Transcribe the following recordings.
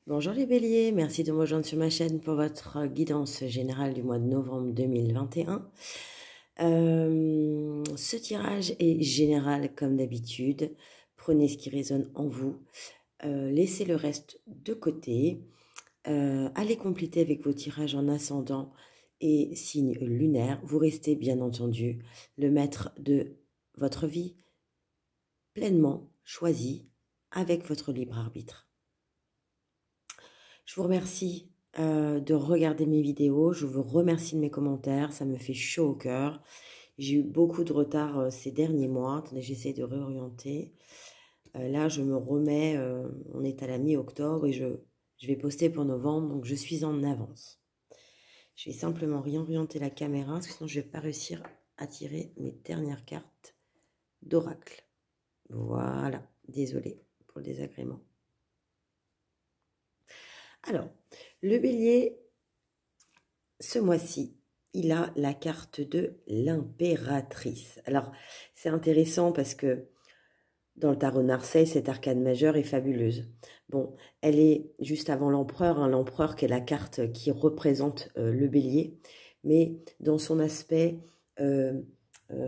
Bonjour les béliers, merci de me rejoindre sur ma chaîne pour votre guidance générale du mois de novembre 2021. Ce tirage est général comme d'habitude. Prenez ce qui résonne en vous, laissez le reste de côté. Allez compléter avec vos tirages en ascendant et signe lunaire. Vous restez bien entendu le maître de votre vie, pleinement choisi avec votre libre arbitre. Je vous remercie de regarder mes vidéos, je vous remercie de mes commentaires, ça me fait chaud au cœur. J'ai eu beaucoup de retard ces derniers mois, attendez, j'essaie de réorienter. Là, je me remets, on est à la mi-octobre et je vais poster pour novembre, donc je suis en avance. Je vais simplement réorienter la caméra, parce que sinon je ne vais pas réussir à tirer mes dernières cartes d'oracle. Voilà, désolée pour le désagrément. Alors, le bélier, ce mois-ci, il a la carte de l'impératrice. Alors, c'est intéressant parce que dans le tarot de Marseille, cette arcane majeure est fabuleuse. Bon, elle est juste avant l'empereur, hein, l'empereur qui est la carte qui représente le bélier, mais dans son aspect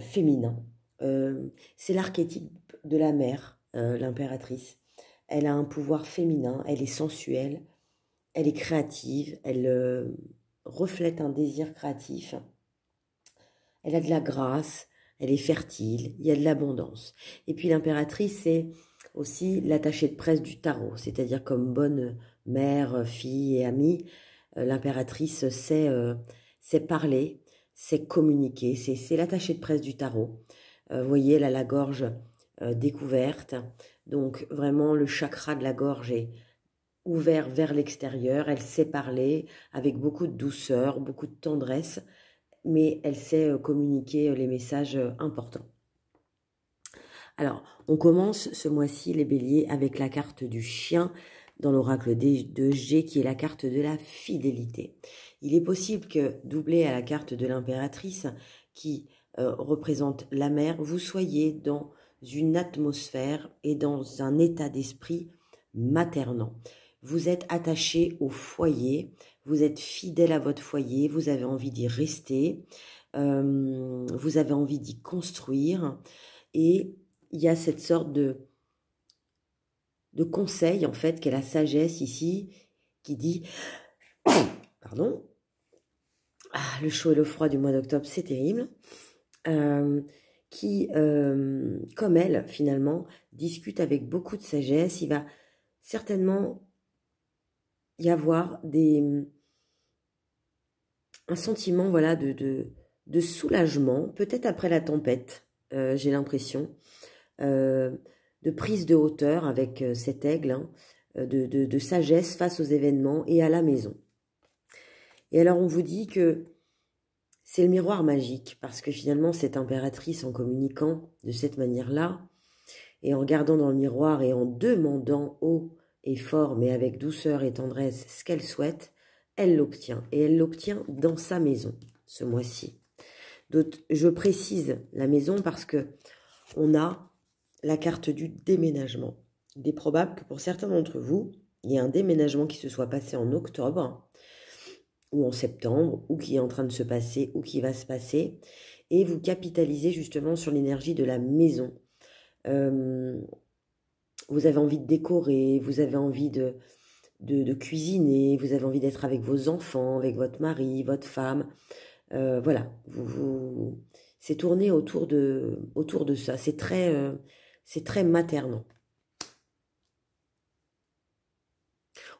féminin. C'est l'archétype de la mère, l'impératrice. Elle a un pouvoir féminin, elle est sensuelle, elle est créative, elle reflète un désir créatif. Elle a de la grâce, elle est fertile, il y a de l'abondance. Et puis l'impératrice, c'est aussi l'attachée de presse du tarot, c'est-à-dire comme bonne mère, fille et amie, l'impératrice sait parler, sait communiquer, c'est l'attachée de presse du tarot. Vous voyez, elle a la gorge découverte, donc vraiment le chakra de la gorge est ouvert vers l'extérieur, elle sait parler avec beaucoup de douceur, beaucoup de tendresse, mais elle sait communiquer les messages importants. Alors, on commence ce mois-ci, les béliers, avec la carte du chien dans l'oracle de G, qui est la carte de la fidélité. Il est possible que, doublé à la carte de l'impératrice, qui représente la mère, vous soyez dans une atmosphère et dans un état d'esprit maternant. Vous êtes attaché au foyer, vous êtes fidèle à votre foyer, vous avez envie d'y rester, vous avez envie d'y construire, et il y a cette sorte de conseil, en fait, qu'est la sagesse ici, qui dit, pardon, le chaud et le froid du mois d'octobre, c'est terrible, qui, comme elle, finalement, discute avec beaucoup de sagesse. Il va certainement y avoir un sentiment, voilà, de soulagement, peut-être après la tempête, j'ai l'impression, de prise de hauteur avec cet aigle, hein, de sagesse face aux événements et à la maison. Et alors on vous dit que c'est le miroir magique, parce que finalement cette impératrice, en communiquant de cette manière-là, et en regardant dans le miroir et en demandant haut et fort, mais avec douceur et tendresse, ce qu'elle souhaite, elle l'obtient. Et elle l'obtient dans sa maison, ce mois-ci. Je précise la maison parce que on a la carte du déménagement. Il est probable que pour certains d'entre vous, il y ait un déménagement qui se soit passé en octobre ou en septembre, ou qui est en train de se passer, ou qui va se passer, et vous capitalisez justement sur l'énergie de la maison. Vous avez envie de décorer, vous avez envie de cuisiner, vous avez envie d'être avec vos enfants, avec votre mari, votre femme. Voilà, c'est tourné autour de ça. C'est très maternant.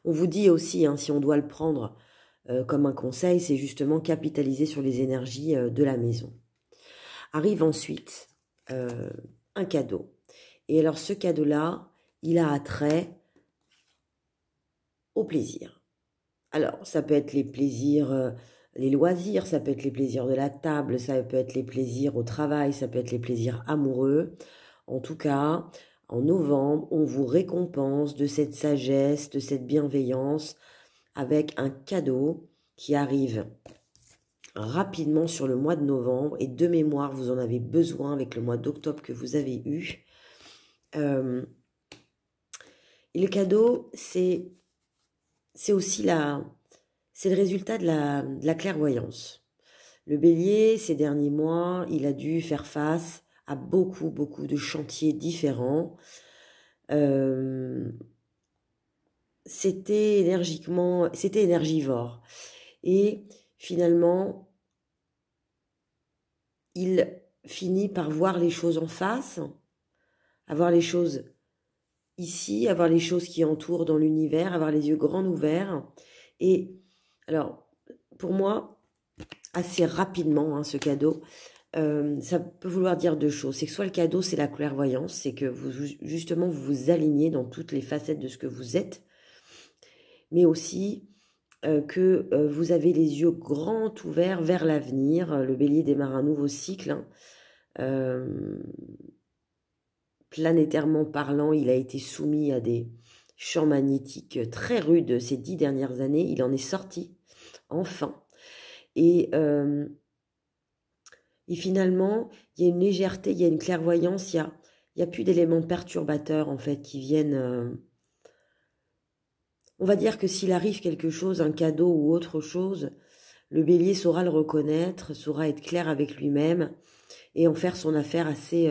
On vous dit aussi, hein, si on doit le prendre comme un conseil, c'est justement capitaliser sur les énergies de la maison. Arrive ensuite un cadeau. Et alors ce cadeau-là, il a attrait au plaisir. Alors, ça peut être les plaisirs, les loisirs, ça peut être les plaisirs de la table, ça peut être les plaisirs au travail, ça peut être les plaisirs amoureux. En tout cas, en novembre, on vous récompense de cette sagesse, de cette bienveillance, avec un cadeau qui arrive rapidement sur le mois de novembre. Et de mémoire, vous en avez besoin avec le mois d'octobre que vous avez eu. Et le cadeau, c'est c'est aussi c'est le résultat de la clairvoyance. Le bélier, ces derniers mois, il a dû faire face à beaucoup, beaucoup de chantiers différents. C'était énergivore. Et finalement, il finit par voir les choses en face, avoir les choses ici, avoir les choses qui entourent dans l'univers, avoir les yeux grands ouverts. Et alors, pour moi, assez rapidement, hein, ce cadeau, ça peut vouloir dire deux choses. C'est que soit le cadeau, c'est la clairvoyance, c'est que justement, vous vous alignez dans toutes les facettes de ce que vous êtes, mais aussi que vous avez les yeux grands ouverts vers l'avenir. Le bélier démarre un nouveau cycle, hein. Planétairement parlant, il a été soumis à des champs magnétiques très rudes ces 10 dernières années. Il en est sorti, enfin. Et finalement, il y a une légèreté, il y a une clairvoyance, il y a plus d'éléments perturbateurs, en fait, qui viennent... On va dire que s'il arrive quelque chose, un cadeau ou autre chose, le bélier saura le reconnaître, saura être clair avec lui-même et en faire son affaire assez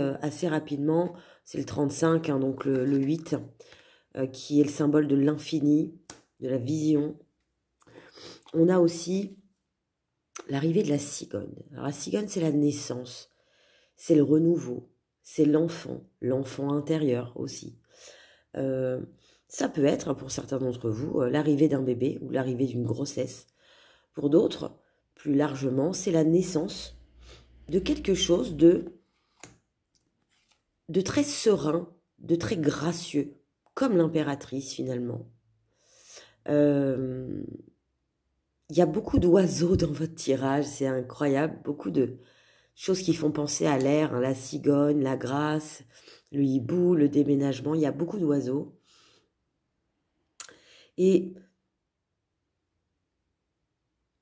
rapidement. C'est le 35, hein, donc le 8, qui est le symbole de l'infini, de la vision. On a aussi l'arrivée de la cigogne. Alors la cigogne, c'est la naissance, c'est le renouveau, c'est l'enfant intérieur aussi. Ça peut être, pour certains d'entre vous, l'arrivée d'un bébé ou l'arrivée d'une grossesse. Pour d'autres, plus largement, c'est la naissance de quelque chose de très serein, de très gracieux, comme l'impératrice finalement. Il y a beaucoup d'oiseaux dans votre tirage, c'est incroyable, beaucoup de choses qui font penser à l'air, hein, la cigogne, la grâce, le hibou, le déménagement, il y a beaucoup d'oiseaux. Et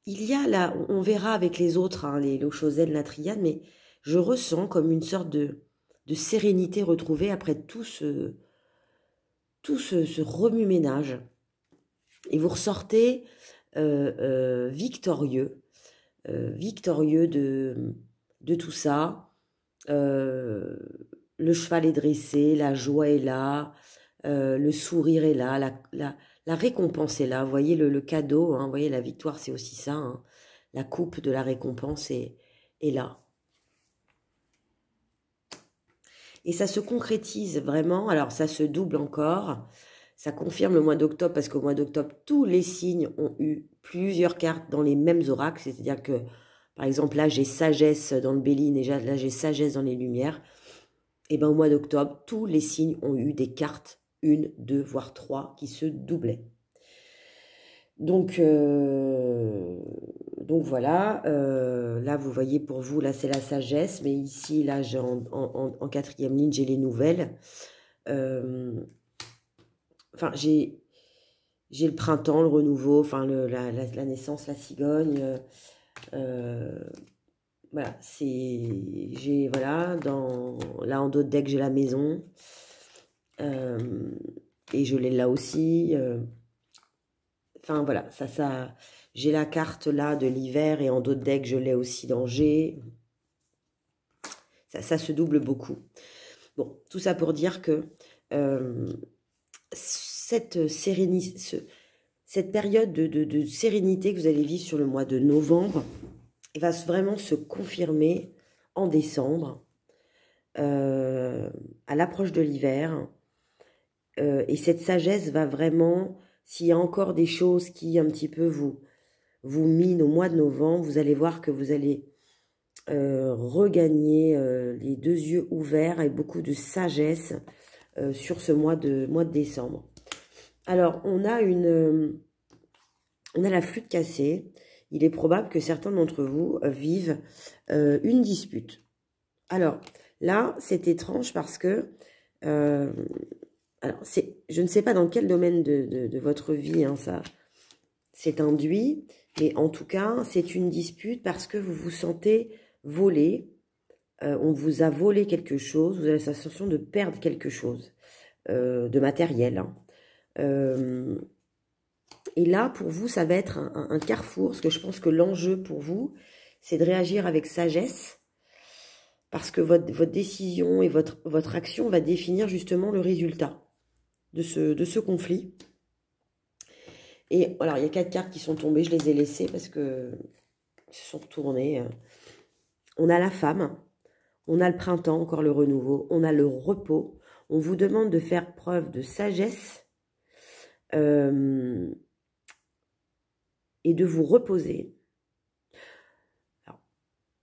il y a là, on verra avec les autres, hein, l'Oshōzen, la Triade, mais je ressens comme une sorte de sérénité retrouvée après tout ce remue-ménage. Et vous ressortez victorieux de tout ça. Le cheval est dressé, la joie est là, le sourire est là, la récompense est là. Vous voyez le cadeau, hein, vous voyez la victoire, c'est aussi ça. Hein, la coupe de la récompense est là. Et ça se concrétise vraiment, alors ça se double encore, ça confirme le mois d'octobre, parce qu'au mois d'octobre, tous les signes ont eu plusieurs cartes dans les mêmes oracles, c'est-à-dire que, par exemple, là j'ai sagesse dans le Béline, et là j'ai sagesse dans les lumières, et bien au mois d'octobre, tous les signes ont eu des cartes, 1, 2, voire 3, qui se doublaient. Donc voilà, là vous voyez pour vous, là c'est la sagesse, mais ici, là j'ai en quatrième ligne, j'ai les nouvelles. Enfin, j'ai le printemps, le renouveau, enfin la naissance, la cigogne. Voilà, j'ai voilà, là en dos de deck j'ai la maison. Et je l'ai là aussi. Enfin voilà, ça j'ai la carte là de l'hiver et en dos de deck je l'ai aussi dans G. Ça se double beaucoup. Bon, tout ça pour dire que cette période de sérénité que vous allez vivre sur le mois de novembre, elle va vraiment se confirmer en décembre, à l'approche de l'hiver. Et cette sagesse va vraiment, s'il y a encore des choses qui un petit peu vous minent au mois de novembre, vous allez voir que vous allez regagner les deux yeux ouverts et beaucoup de sagesse sur ce mois de décembre. Alors, on a la flûte cassée. Il est probable que certains d'entre vous vivent une dispute. Alors, là, c'est étrange parce que... alors, je ne sais pas dans quel domaine de votre vie hein, ça c'est induit, mais en tout cas, c'est une dispute parce que vous vous sentez volé. On vous a volé quelque chose, vous avez la sensation de perdre quelque chose de matériel. Hein. Et là, pour vous, ça va être un carrefour, parce que je pense que l'enjeu pour vous, c'est de réagir avec sagesse, parce que votre décision et votre action va définir justement le résultat de ce conflit. Et voilà, il y a 4 cartes qui sont tombées, je les ai laissées parce que se sont retournées. On a la femme, on a le printemps, encore le renouveau, on a le repos. On vous demande de faire preuve de sagesse et de vous reposer. Alors,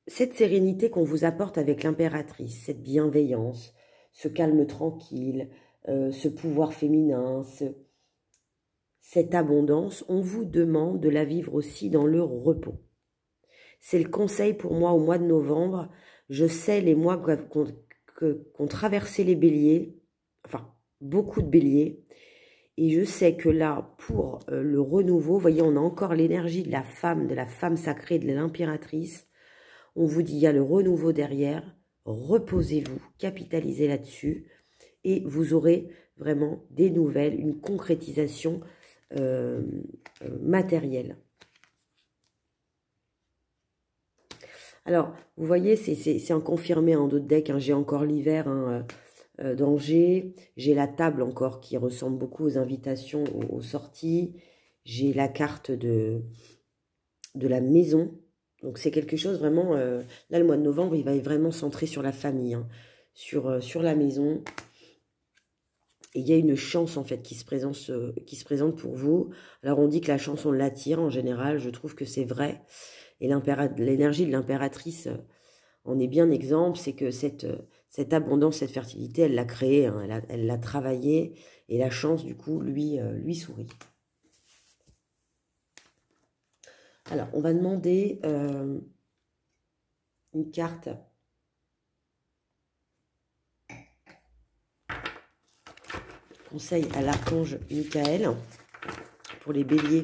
cette sérénité qu'on vous apporte avec l'impératrice, cette bienveillance, ce calme tranquille, ce pouvoir féminin, cette abondance, on vous demande de la vivre aussi dans le repos. C'est le conseil pour moi au mois de novembre. Je sais les mois qu'ont traversé les béliers, enfin beaucoup de béliers, et je sais que là, pour le renouveau, vous voyez, on a encore l'énergie de la femme sacrée, de l'impératrice. On vous dit, il y a le renouveau derrière, reposez-vous, capitalisez là-dessus, et vous aurez vraiment des nouvelles, une concrétisation matérielle. Alors, vous voyez, c'est en confirmé en d'autres decks. Hein. J'ai encore l'hiver d'Angers. J'ai la table encore qui ressemble beaucoup aux invitations, aux sorties. J'ai la carte de la maison. Donc, c'est quelque chose vraiment... là, le mois de novembre, il va vraiment centrer sur la famille, hein, sur la maison. Et il y a une chance, en fait, qui se présente pour vous. Alors, on dit que la chance, on l'attire en général. Je trouve que c'est vrai. Et l'énergie de l'impératrice en est bien exemple. C'est que cette abondance, cette fertilité, elle l'a créée, hein, elle l'a travaillée. Et la chance, du coup, lui sourit. Alors, on va demander une carte. Conseil à l'archange Michael pour les béliers,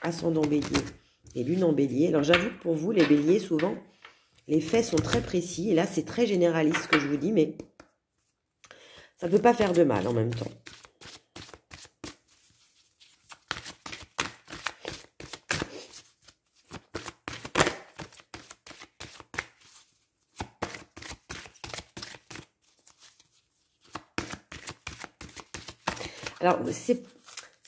ascendant bélier et lune en bélier. Alors j'avoue que pour vous, les béliers, souvent, les faits sont très précis. Et là, c'est très généraliste ce que je vous dis, mais ça ne peut pas faire de mal en même temps. Alors, ça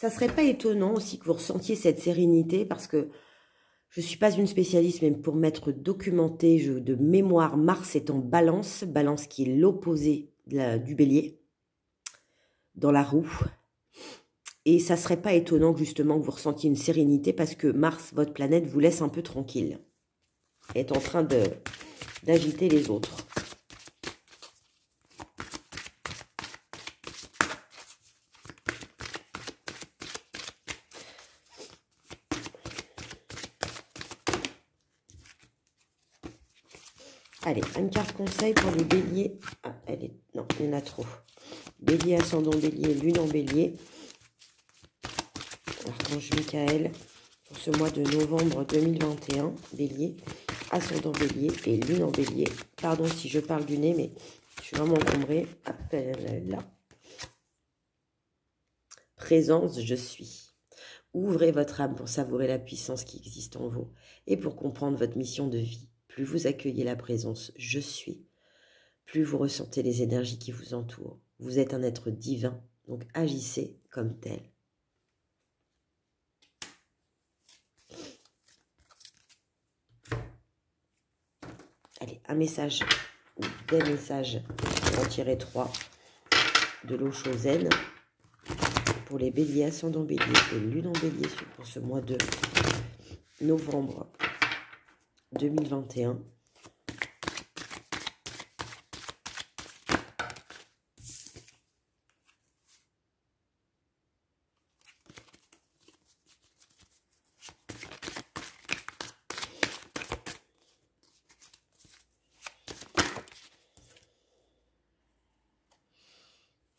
ne serait pas étonnant aussi que vous ressentiez cette sérénité parce que je ne suis pas une spécialiste, mais pour m'être documentée de mémoire, Mars est en balance, balance qui est l'opposé du bélier, dans la roue. Et ça ne serait pas étonnant justement que vous ressentiez une sérénité parce que Mars, votre planète, vous laisse un peu tranquille. Est en train d'agiter les autres. Allez, une carte conseil pour les béliers. Ah, non, il y en a trop. Bélier, ascendant bélier, lune en bélier. Archange Michael, pour ce mois de novembre 2021. Bélier, ascendant bélier et lune en bélier. Pardon si je parle du nez, mais je suis vraiment encombrée. Là. Présence, je suis. Ouvrez votre âme pour savourer la puissance qui existe en vous et pour comprendre votre mission de vie. Plus vous accueillez la présence « je suis », plus vous ressentez les énergies qui vous entourent. Vous êtes un être divin, donc agissez comme tel. Allez, un message ou des messages pour en tirer 3 de l'eau chauzaine pour les béliers, ascendant bélier et lune en bélier pour ce mois de novembre 2021.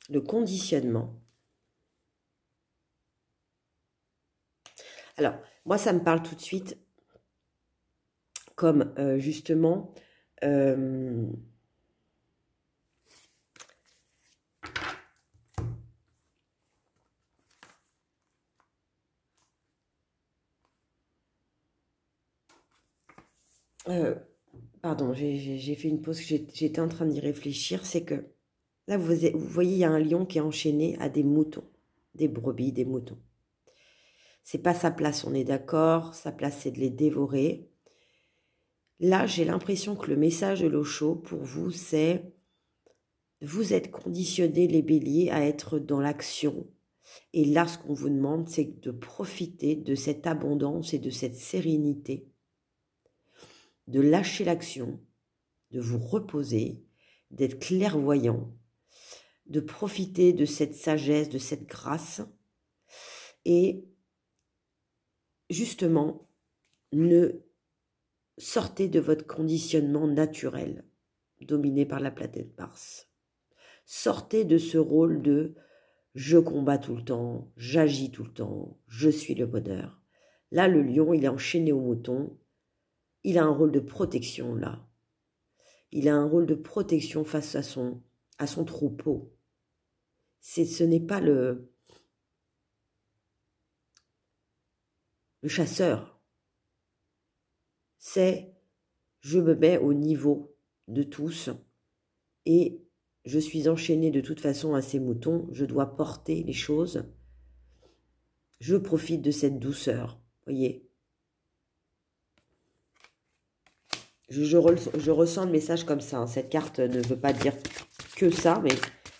Le conditionnement. Alors, moi, ça me parle tout de suite comme justement Pardon, j'ai fait une pause, j'étais en train d'y réfléchir. C'est que là, vous voyez, il y a un lion qui est enchaîné à des moutons, des brebis, des moutons. C'est pas sa place, on est d'accord. Sa place, c'est de les dévorer. Là, j'ai l'impression que le message de l'Osho, pour vous, c'est vous êtes conditionnés, les béliers, à être dans l'action. Et là, ce qu'on vous demande, c'est de profiter de cette abondance et de cette sérénité, de lâcher l'action, de vous reposer, d'être clairvoyant, de profiter de cette sagesse, de cette grâce, et justement, ne sortez de votre conditionnement naturel, dominé par la planète Mars. Sortez de ce rôle de je combats tout le temps, j'agis tout le temps, je suis le bonheur. Là, le lion, il est enchaîné au mouton. Il a un rôle de protection, là. Il a un rôle de protection face à son troupeau. Ce n'est pas le chasseur. C'est je me mets au niveau de tous et je suis enchaîné de toute façon à ces moutons. Je dois porter les choses. Je profite de cette douceur. Voyez. Je ressens le message comme ça. Hein. Cette carte ne veut pas dire que ça, mais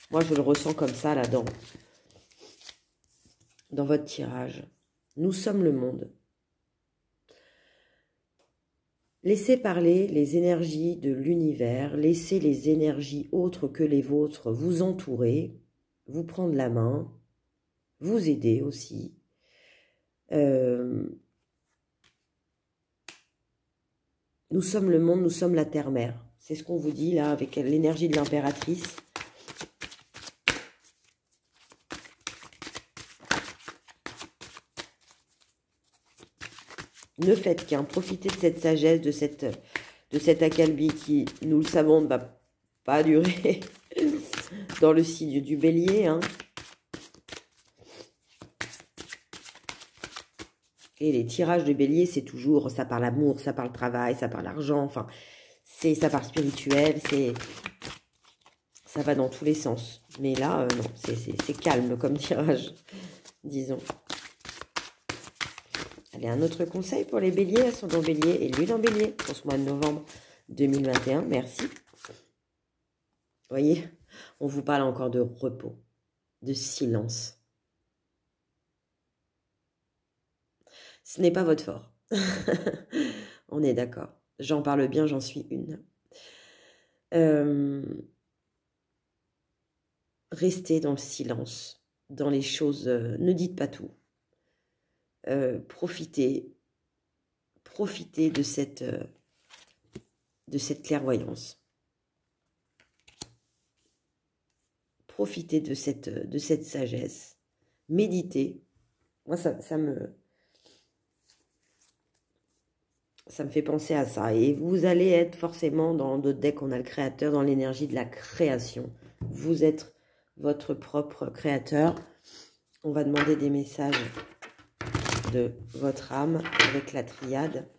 moi je le ressens comme ça là dans votre tirage. Nous sommes le monde. Laissez parler les énergies de l'univers, laissez les énergies autres que les vôtres vous entourer, vous prendre la main, vous aider aussi. Nous sommes le monde, nous sommes la terre-mère. C'est ce qu'on vous dit là avec l'énergie de l'impératrice. Ne faites qu'un, profitez de cette sagesse, de cette accalmie qui, nous le savons, ne va pas durer dans le signe du bélier. Hein. Et les tirages de bélier, c'est toujours, ça parle amour, ça parle travail, ça parle argent, enfin, ça parle spirituel, ça va dans tous les sens. Mais là, non, c'est calme comme tirage, disons. Allez, un autre conseil pour les béliers, ascendant bélier et lune en bélier pour ce mois de novembre 2021. Merci. Vous voyez, on vous parle encore de repos, de silence. Ce n'est pas votre fort. On est d'accord. J'en parle bien, j'en suis une. Restez dans le silence, dans les choses. Ne dites pas tout. Profitez de cette clairvoyance. Profitez de cette sagesse. Méditez. Moi, ça me fait penser à ça. Et vous allez être forcément, dans d'autres decks, on a le créateur, dans l'énergie de la création. Vous êtes votre propre créateur. On va demander des messages de votre âme avec la triade.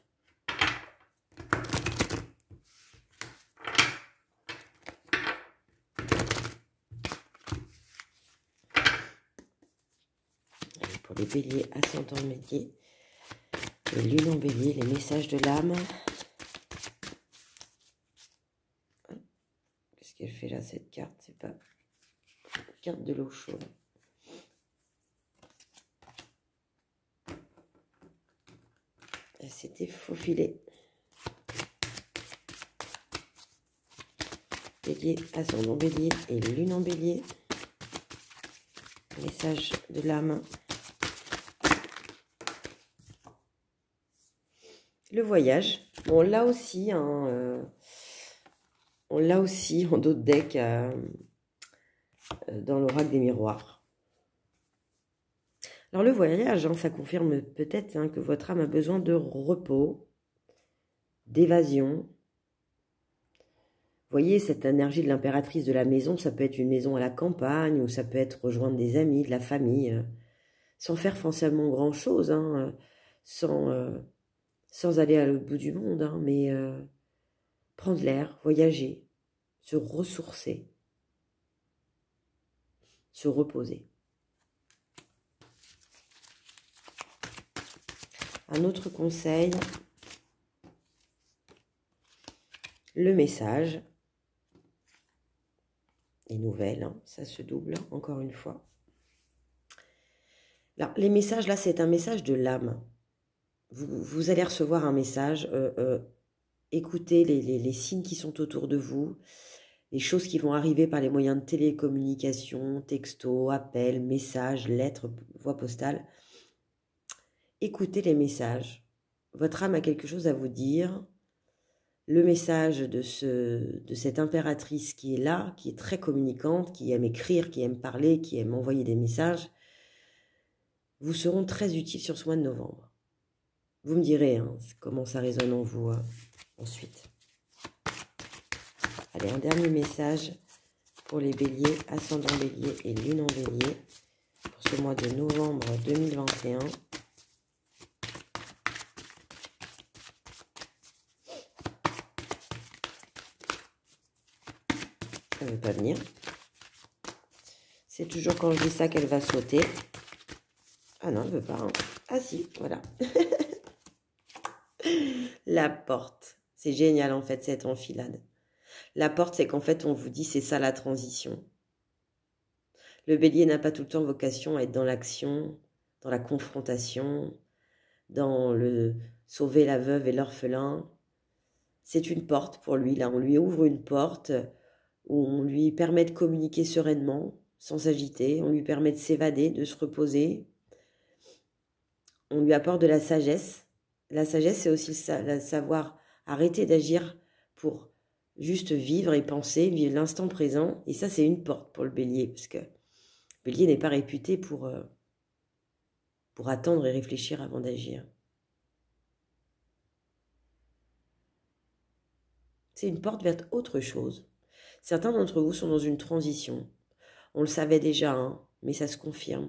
Allez, pour les béliers, ascendant bélier et lune en bélier, les messages de l'âme. Qu'est-ce qu'elle fait là, cette carte? C'est pas une carte de l'eau chaude. Elle s'était faufilée. Bélier, ascendant bélier et lune en bélier. Message de l'âme. Le voyage. Bon, là aussi, hein, on l'a aussi en d'autres decks dans l'oracle des miroirs. Alors, le voyage, hein, ça confirme peut-être hein, que votre âme a besoin de repos, d'évasion. Vous voyez, cette énergie de l'impératrice de la maison, ça peut être une maison à la campagne, ou ça peut être rejoindre des amis, de la famille, sans faire forcément grand-chose, hein, sans sans aller à l'autre bout du monde, hein, mais prendre l'air, voyager, se ressourcer, se reposer. Un autre conseil, le message, les nouvelles, hein, ça se double encore une fois. Alors, les messages, là, c'est un message de l'âme. Vous allez recevoir un message, écoutez les signes qui sont autour de vous, les choses qui vont arriver par les moyens de télécommunication, texto, appels, messages, lettres, voix postale. Écoutez les messages. Votre âme a quelque chose à vous dire. Le message de cette impératrice qui est là, qui est très communicante, qui aime écrire, qui aime parler, qui aime envoyer des messages, vous seront très utiles sur ce mois de novembre. Vous me direz hein, comment ça résonne en vous ensuite. Allez, un dernier message pour les béliers, ascendant bélier et lune en bélier pour ce mois de novembre 2021. Elle ne veut pas venir. C'est toujours quand je dis ça qu'elle va sauter. Ah non, elle ne veut pas. Hein. Ah si, voilà. La porte. C'est génial en fait cette enfilade. La porte, c'est qu'en fait on vous dit c'est ça la transition. Le bélier n'a pas tout le temps vocation à être dans l'action, dans la confrontation, dans le sauver la veuve et l'orphelin. C'est une porte pour lui, là on lui ouvre une porte où on lui permet de communiquer sereinement, sans s'agiter, on lui permet de s'évader, de se reposer. On lui apporte de la sagesse. La sagesse, c'est aussi savoir arrêter d'agir pour juste vivre et penser, vivre l'instant présent. Et ça, c'est une porte pour le bélier, parce que le bélier n'est pas réputé pour attendre et réfléchir avant d'agir. C'est une porte vers autre chose. Certains d'entre vous sont dans une transition. On le savait déjà, hein, mais ça se confirme.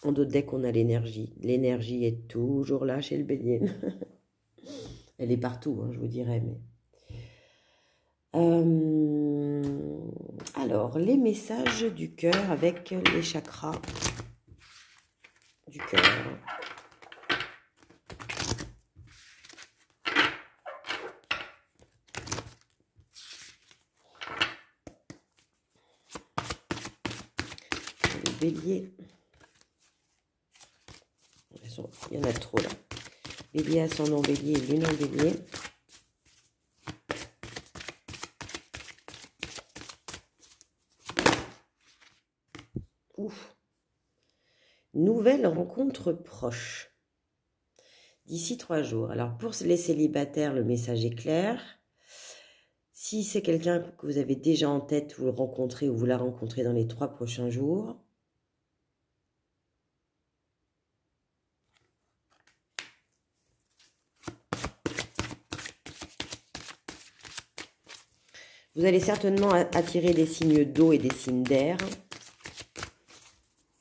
En d'autres decks, on a l'énergie. L'énergie est toujours là chez le bélier. Elle est partout, hein, je vous dirais. Mais... alors, les messages du cœur avec les chakras du cœur. Le bélier. Il y en a trop là. Bélier, ascendant bélier, lune en bélier. Ouf. Nouvelle rencontre proche. D'ici 3 jours. Alors pour les célibataires, le message est clair. Si c'est quelqu'un que vous avez déjà en tête, vous le rencontrez ou vous la rencontrez dans les 3 prochains jours. Vous allez certainement attirer des signes d'eau et des signes d'air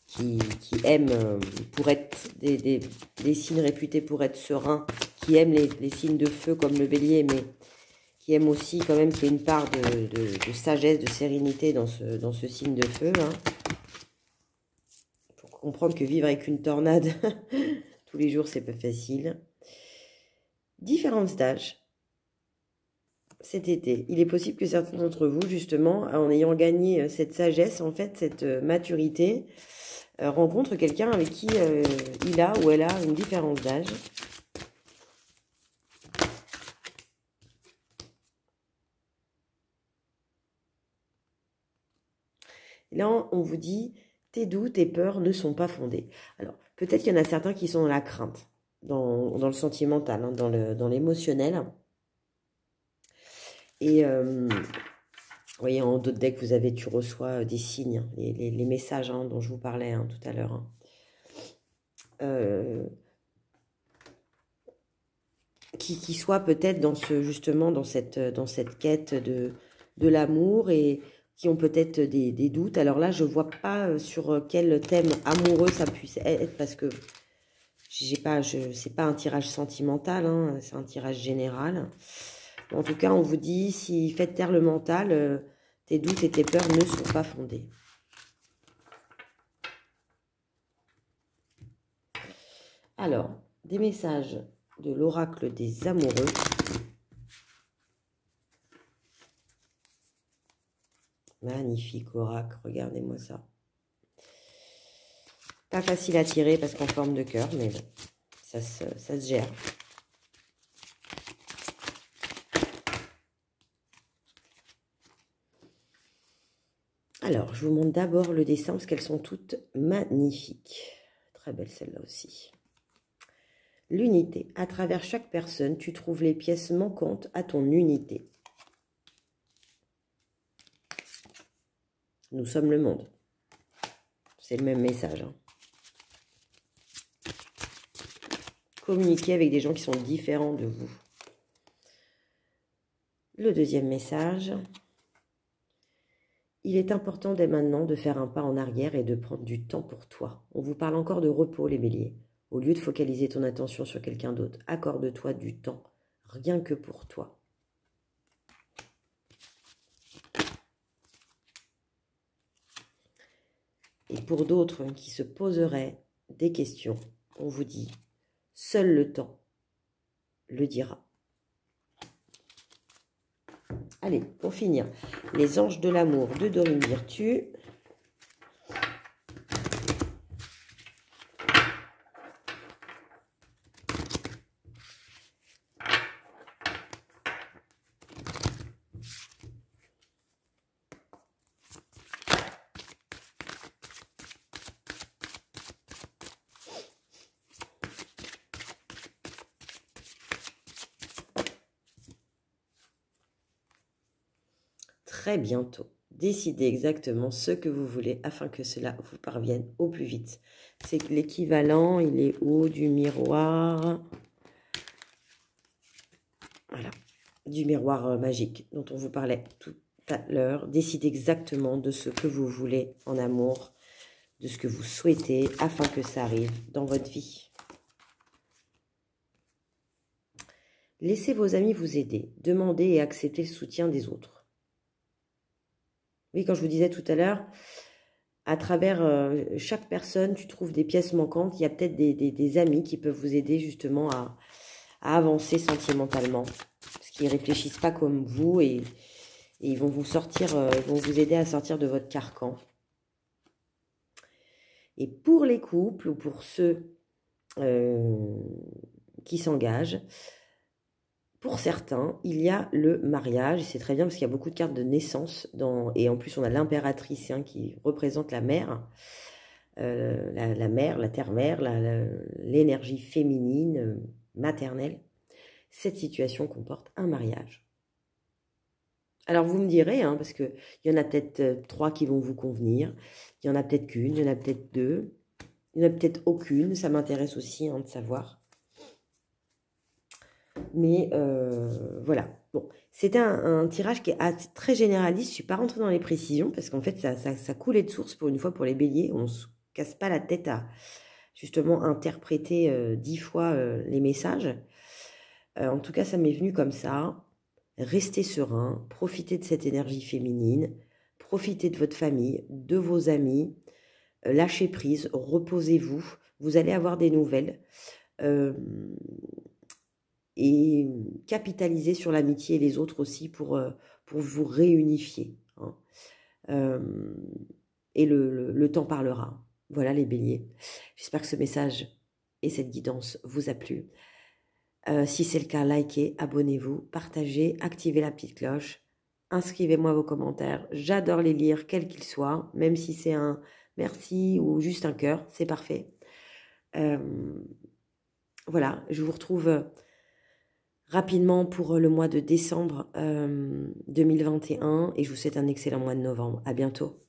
qui aiment pour être des signes réputés pour être sereins, qui aiment les signes de feu comme le bélier, mais qui aiment aussi quand même qu'il y ait une part de sagesse, de sérénité dans ce signe de feu. Hein. Pour comprendre que vivre avec une tornade tous les jours, c'est pas facile. Différents stages. Cet été, il est possible que certains d'entre vous, justement, en ayant gagné cette sagesse, en fait, cette maturité, rencontrent quelqu'un avec qui il a ou elle a une différence d'âge. Là, on vous dit, tes doutes, tes peurs ne sont pas fondés. Alors, peut-être qu'il y en a certains qui sont dans la crainte, dans le sentimental, hein, dans l'émotionnel. Et vous voyez, en d'autres decks, tu reçois des signes, les messages hein, dont je vous parlais hein, tout à l'heure. Hein. Qui soit peut-être justement dans cette quête de l'amour et qui ont peut-être des doutes. Alors là, je ne vois pas sur quel thème amoureux ça puisse être, parce que c'est pas un tirage sentimental, hein, c'est un tirage général. En tout cas, on vous dit, si faites taire le mental, tes doutes et tes peurs ne sont pas fondés. Alors, des messages de l'oracle des amoureux. Magnifique oracle, regardez-moi ça. Pas facile à tirer parce qu'en forme de cœur, mais bon, ça se gère. Alors, je vous montre d'abord le dessin parce qu'elles sont toutes magnifiques. Très belle celle-là aussi. L'unité. À travers chaque personne, tu trouves les pièces manquantes à ton unité. Nous sommes le monde. C'est le même message. Hein. Communiquez avec des gens qui sont différents de vous. Le deuxième message. Il est important dès maintenant de faire un pas en arrière et de prendre du temps pour toi. On vous parle encore de repos, les béliers. Au lieu de focaliser ton attention sur quelqu'un d'autre, accorde-toi du temps, rien que pour toi. Et pour d'autres qui se poseraient des questions, on vous dit, seul le temps le dira. Allez, pour finir, les anges de l'amour de Dorine Virtue. Très bientôt. Décidez exactement ce que vous voulez afin que cela vous parvienne au plus vite. C'est que l'équivalent, il est haut du miroir. Voilà, du miroir magique dont on vous parlait tout à l'heure. Décidez exactement de ce que vous voulez en amour, de ce que vous souhaitez afin que ça arrive dans votre vie. Laissez vos amis vous aider. Demandez et acceptez le soutien des autres. Oui, quand je vous disais tout à l'heure, à travers chaque personne, tu trouves des pièces manquantes. Il y a peut-être des amis qui peuvent vous aider justement à avancer sentimentalement. Parce qu'ils ne réfléchissent pas comme vous et ils vont vous sortir, ils vont vous aider à sortir de votre carcan. Et pour les couples ou pour ceux qui s'engagent, pour certains, il y a le mariage, et c'est très bien parce qu'il y a beaucoup de cartes de naissance, et en plus on a l'impératrice qui représente la mère, la mère, la terre-mère, l'énergie féminine, maternelle. Cette situation comporte un mariage. Alors vous me direz, hein, parce qu'il y en a peut-être 3 qui vont vous convenir, il y en a peut-être qu'une, il y en a peut-être 2, il n'y en a peut-être aucune, ça m'intéresse aussi de savoir. Mais voilà, bon, c'était un tirage qui est très généraliste. Je ne suis pas rentrée dans les précisions parce qu'en fait, ça coulait de source pour une fois pour les béliers. On ne se casse pas la tête à justement interpréter 10 fois les messages. En tout cas, ça m'est venu comme ça. Restez serein, profitez de cette énergie féminine, profitez de votre famille, de vos amis, lâchez prise, reposez-vous. Vous allez avoir des nouvelles. Et capitaliser sur l'amitié et les autres aussi pour vous réunifier. Hein. Et le temps parlera. Voilà les béliers. J'espère que ce message et cette guidance vous a plu. Si c'est le cas, likez, abonnez-vous, partagez, activez la petite cloche, inscrivez-moi vos commentaires. J'adore les lire, quels qu'ils soient, même si c'est un merci ou juste un cœur, c'est parfait. Voilà, je vous retrouve rapidement pour le mois de décembre 2021 et je vous souhaite un excellent mois de novembre. À bientôt.